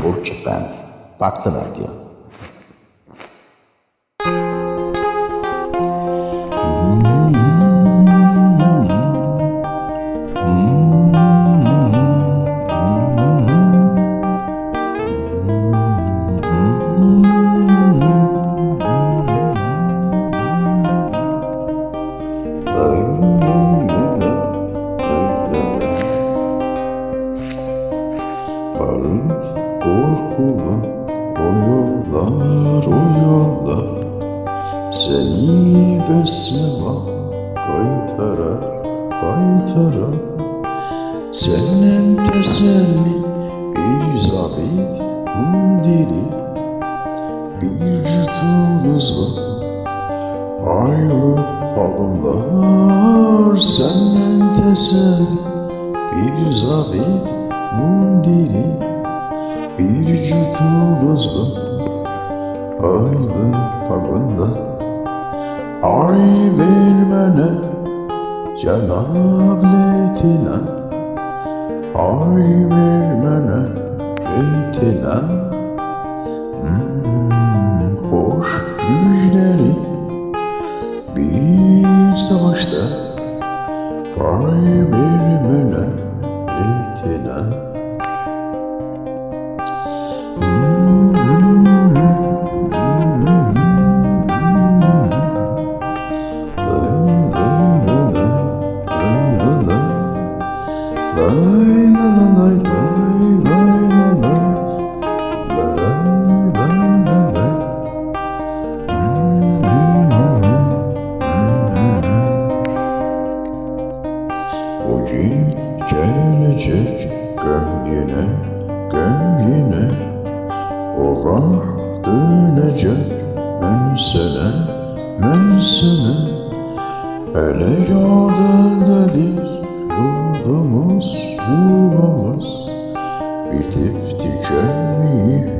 Burç Efendi, Farklı Radyo. Barış korkulu o yollar seni besmele kaytara senin teselli bir zabit mundiri bir cütuluzla aylı palımlar senin teselli bir zabit mundiri bir cütuluzla aylı palımda ay vermene Cenab leytine ay vermene leytine hoş müjdeli bir savaşta ay vermene leytine O gün gelecek göm yine Olar dönecek ben sana Hele yad eldedir yurdumuz yuvamız Bitip tükenmeyip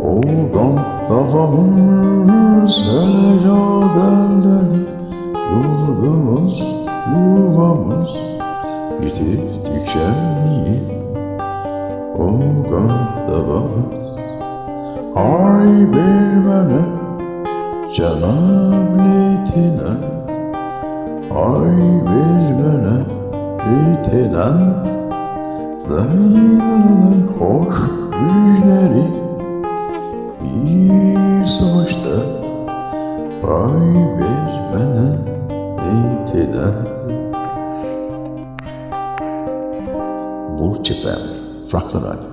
olgan davamız Hele yad eldedir yurdumuz yuvamız Bitip tükenmeyip olgan davamız Ay vermene Cenab leytine Ay vermene leytine Leylenin hoş müjderi bir savaşta Ay vermene leytine Burç Efendi, Farklı Radyo.